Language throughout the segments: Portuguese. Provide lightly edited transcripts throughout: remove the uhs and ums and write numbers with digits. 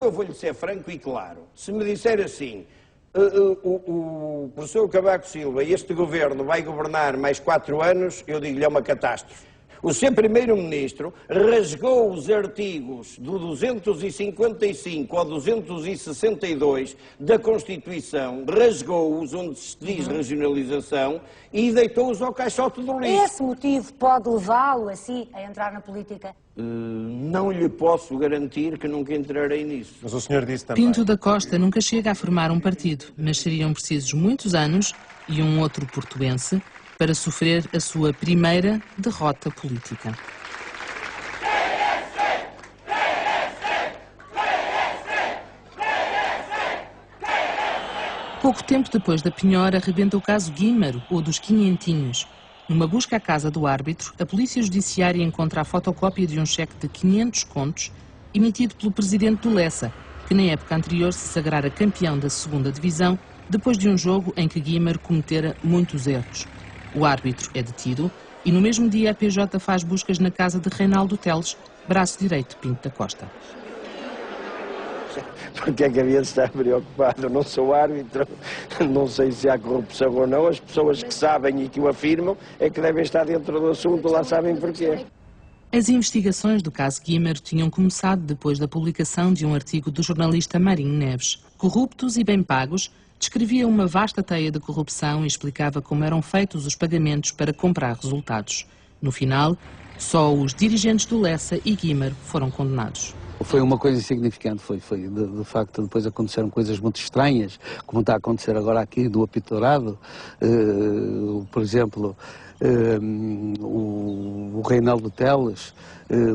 Eu vou-lhe ser franco e claro. Se me disser assim, o professor Cavaco Silva e este governo vai governar mais 4 anos, eu digo-lhe é uma catástrofe. O Sr. Primeiro-Ministro rasgou os artigos do 255 ao 262 da Constituição, rasgou-os onde se diz regionalização e deitou-os ao caixote do lixo. Esse motivo pode levá-lo, assim, a entrar na política? Não lhe posso garantir que nunca entrarei nisso. Mas o senhor disse também... Pinto da Costa nunca chega a formar um partido, mas seriam precisos muitos anos e um outro portuense para sofrer a sua primeira derrota política. Pouco tempo depois da penhora, arrebenta o caso Guímaro, ou dos Quinhentinhos. Numa busca à casa do árbitro, a polícia judiciária encontra a fotocópia de um cheque de 500 contos emitido pelo presidente do Lessa, que na época anterior se sagrara campeão da 2ª Divisão, depois de um jogo em que Guímaro cometera muitos erros. O árbitro é detido e no mesmo dia a PJ faz buscas na casa de Reinaldo Teles, braço direito de Pinto da Costa. Porque é que havia de estar preocupado? Eu não sou árbitro, não sei se há corrupção ou não. As pessoas que sabem e que o afirmam é que devem estar dentro do assunto, lá sabem porquê. As investigações do caso Guímaro tinham começado depois da publicação de um artigo do jornalista Marinho Neves. Corruptos e bem pagos, descrevia uma vasta teia de corrupção e explicava como eram feitos os pagamentos para comprar resultados. No final, só os dirigentes do Lessa e Guímaro foram condenados. Foi uma coisa insignificante, de facto depois aconteceram coisas muito estranhas, como está a acontecer agora aqui do apito dourado, por exemplo, o Reinaldo Teles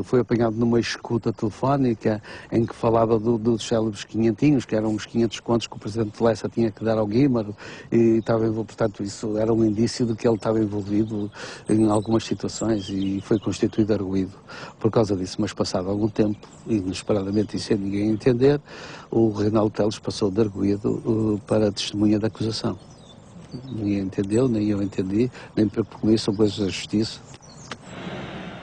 foi apanhado numa escuta telefónica em que falava dos célebres quinhentinhos, que eram os 500 contos que o presidente de Lessa tinha que dar ao Guímaro, e estava envolvido, portanto isso era um indício de que ele estava envolvido em algumas situações e foi constituído arguido por causa disso. Mas passado algum tempo, inesperadamente e sem ninguém entender, o Reinaldo Teles passou de arguido para testemunha da acusação. Ninguém entendeu, nem eu entendi, nem por isso são coisas da justiça.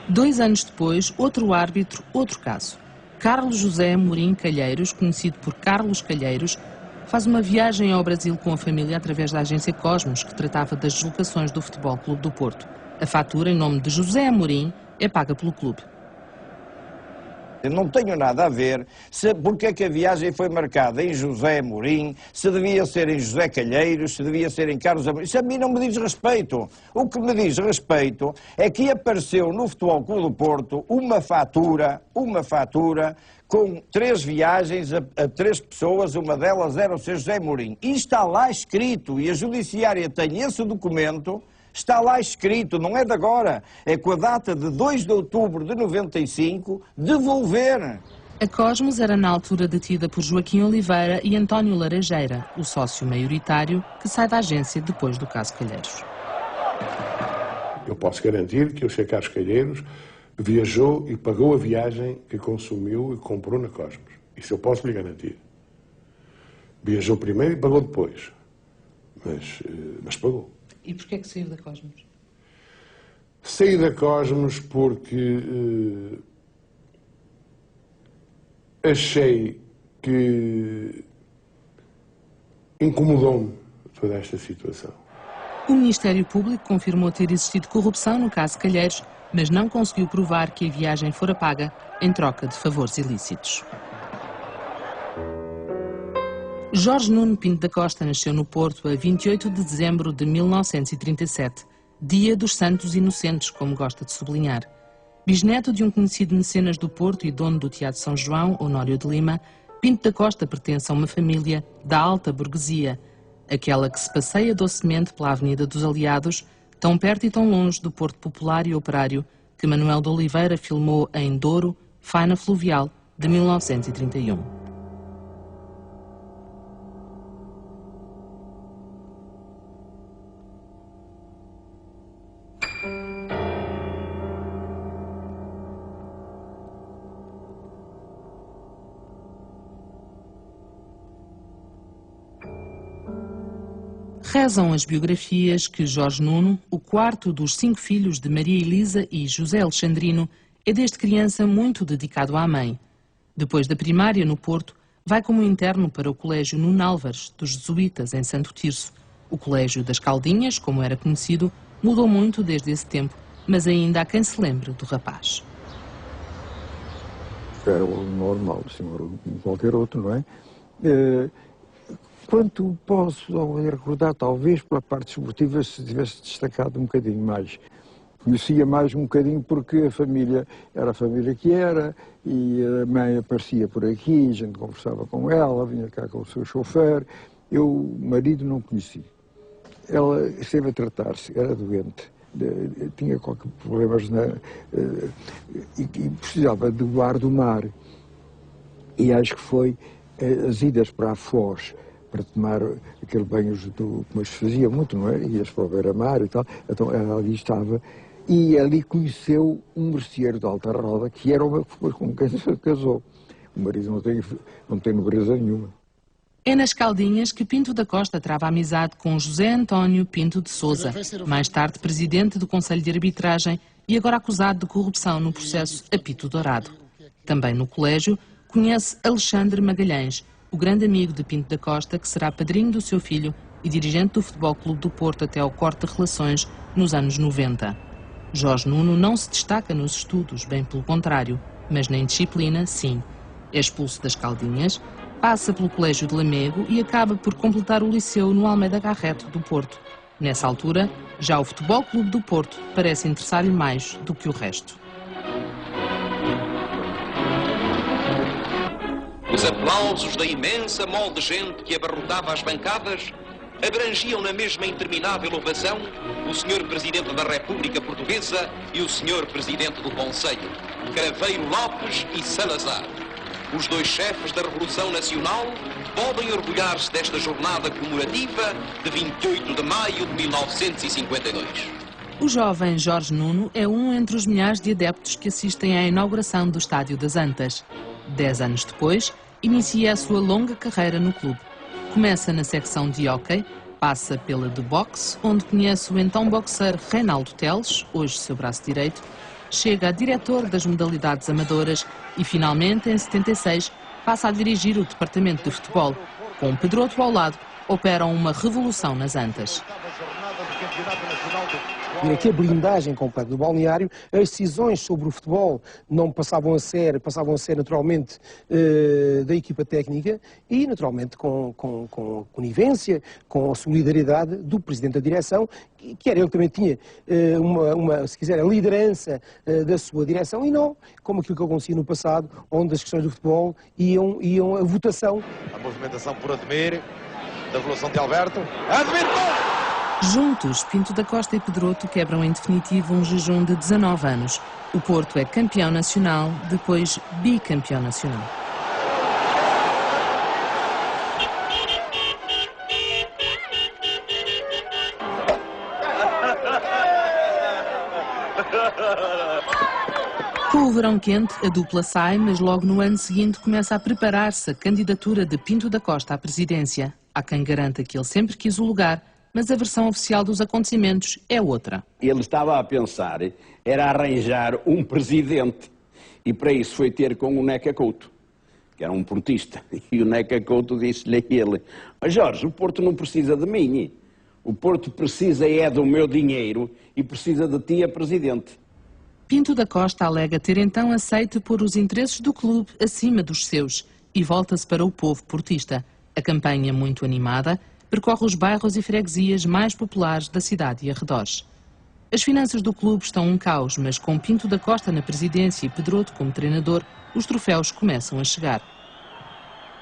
2 anos depois, outro árbitro, outro caso. Carlos José Amorim Calheiros, conhecido por Carlos Calheiros, faz uma viagem ao Brasil com a família através da agência Cosmos, que tratava das deslocações do Futebol Clube do Porto. A fatura, em nome de José Amorim, é paga pelo clube. Eu não tenho nada a ver porque é que a viagem foi marcada em José Amorim, se devia ser em José Calheiros, se devia ser em Carlos Amorim. Isso a mim não me diz respeito. O que me diz respeito é que apareceu no Futebol Clube do Porto uma fatura com 3 viagens a 3 pessoas, uma delas era o Sr. José Amorim. E está lá escrito, e a Judiciária tem esse documento. Está lá escrito, não é de agora, é com a data de 2 de outubro de 95, devolver. A Cosmos era na altura detida por Joaquim Oliveira e António Laranjeira, o sócio maioritário que sai da agência depois do caso Calheiros. Eu posso garantir que o Sr. Carlos Calheiros viajou e pagou a viagem que consumiu e comprou na Cosmos. Isso eu posso lhe garantir. Viajou primeiro e pagou depois, mas pagou. E porquê é que saiu da Cosmos? Saí da Cosmos porque achei que incomodou-me toda esta situação. O Ministério Público confirmou ter existido corrupção no caso Calheiros, mas não conseguiu provar que a viagem fora paga em troca de favores ilícitos. Jorge Nuno Pinto da Costa nasceu no Porto a 28 de dezembro de 1937, dia dos Santos Inocentes, como gosta de sublinhar. Bisneto de um conhecido mecenas do Porto e dono do Teatro São João, Honório de Lima, Pinto da Costa pertence a uma família da alta burguesia, aquela que se passeia docemente pela Avenida dos Aliados, tão perto e tão longe do Porto Popular e Operário, que Manuel de Oliveira filmou em Douro, Faina Fluvial, de 1931. Rezam as biografias que Jorge Nuno, o 4º dos 5 filhos de Maria Elisa e José Alexandrino, é desde criança muito dedicado à mãe. Depois da primária no Porto, vai como interno para o Colégio Nuno Álvares, dos Jesuítas, em Santo Tirso. O Colégio das Caldinhas, como era conhecido, mudou muito desde esse tempo, mas ainda há quem se lembre do rapaz. Era o normal, senhor, qualquer outro, não é? Quanto posso recordar, talvez pela parte esportiva, se tivesse destacado um bocadinho mais. Conhecia mais um bocadinho porque a família era a família que era, e a mãe aparecia por aqui, a gente conversava com ela, vinha cá com o seu chofer. Eu, o marido, não conheci. Ela esteve a tratar-se, era doente, tinha qualquer problemas e precisava do ar do mar. E acho que foi as idas para a Foz, para tomar aquele banho como se fazia muito, não é? Ias para o beira-mar e tal, então ela ali estava, e ali conheceu um merceeiro de alta roda, que era com quem se casou. O marido não tem nobreza nenhuma. É nas Caldinhas que Pinto da Costa trava amizade com José António Pinto de Sousa, mais tarde presidente do Conselho de Arbitragem e agora acusado de corrupção no processo Apito Dourado. Também no colégio conhece Alexandre Magalhães, o grande amigo de Pinto da Costa, que será padrinho do seu filho e dirigente do Futebol Clube do Porto até ao corte de relações nos anos 90. Jorge Nuno não se destaca nos estudos, bem pelo contrário, mas na indisciplina, sim. É expulso das Caldinhas, passa pelo Colégio de Lamego e acaba por completar o liceu no Almeida Garrett do Porto. Nessa altura, já o Futebol Clube do Porto parece interessar-lhe mais do que o resto. Os aplausos da imensa mole de gente que abarrotava as bancadas abrangiam na mesma interminável ovação o Sr. Presidente da República Portuguesa e o Sr. Presidente do Conselho, Craveiro Lopes e Salazar. Os dois chefes da Revolução Nacional podem orgulhar-se desta jornada comemorativa de 28 de maio de 1952. O jovem Jorge Nuno é um entre os milhares de adeptos que assistem à inauguração do Estádio das Antas. 10 anos depois, inicia a sua longa carreira no clube. Começa na secção de hóquei, passa pela de boxe, onde conhece o então boxeiro Reinaldo Teles, hoje seu braço direito, chega a diretor das modalidades amadoras e, finalmente, em 76, passa a dirigir o departamento de futebol. Com Pedroto ao lado, operam uma revolução nas Antas. E aqui a blindagem completa do balneário, as decisões sobre o futebol não passavam a ser naturalmente da equipa técnica e naturalmente com conivência, com a solidariedade do Presidente da Direção, que era ele que também tinha se quiser, a liderança da sua direção e não como aquilo que acontecia no passado, onde as questões do futebol iam a votação. A movimentação por Ademir, da evolução de Alberto. Ademir! Juntos, Pinto da Costa e Pedroto quebram em definitivo um jejum de 19 anos. O Porto é campeão nacional, depois bicampeão nacional. Com o verão quente, a dupla sai, mas logo no ano seguinte começa a preparar-se a candidatura de Pinto da Costa à presidência. Há quem garanta que ele sempre quis o lugar, mas a versão oficial dos acontecimentos é outra. Ele estava a pensar, era arranjar um presidente, e para isso foi ter com o Neca Couto, que era um portista. E o Neca Couto disse-lhe a ele: Jorge, o Porto não precisa de mim, o Porto precisa do meu dinheiro e precisa de ti a presidente. Pinto da Costa alega ter então aceito pôr os interesses do clube acima dos seus e volta-se para o povo portista. A campanha, muito animada, percorre os bairros e freguesias mais populares da cidade e arredores. As finanças do clube estão um caos, mas com Pinto da Costa na presidência e Pedroto como treinador, os troféus começam a chegar.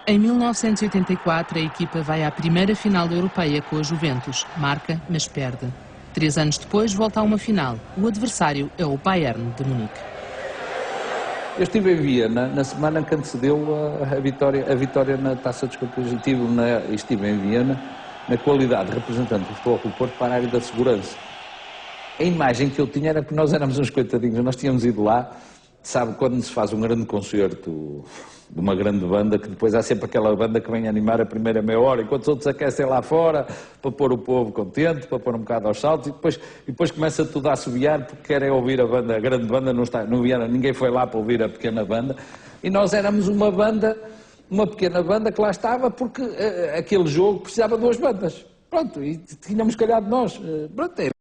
Em 1984, a equipa vai à primeira final europeia com a Juventus, marca, mas perde. 3 anos depois, volta a uma final. O adversário é o Bayern de Munique. Eu estive em Viena na semana que antecedeu a vitória na Taça dos Campeões. Estive em Viena na qualidade de representante do Futebol Clube do Porto para a área da segurança. A imagem que eu tinha era que nós éramos uns coitadinhos, nós tínhamos ido lá, sabe, quando se faz um grande concerto de uma grande banda, que depois há sempre aquela banda que vem animar a primeira meia hora, enquanto os outros aquecem lá fora, para pôr o povo contente, para pôr um bocado aos saltos, e depois começa tudo a assobiar, porque querem ouvir a banda, a grande banda, não vieram, ninguém foi lá para ouvir a pequena banda, e nós éramos uma banda uma pequena banda que lá estava porque aquele jogo precisava de duas bandas. Pronto, e tínhamos calhado nós. Pronto,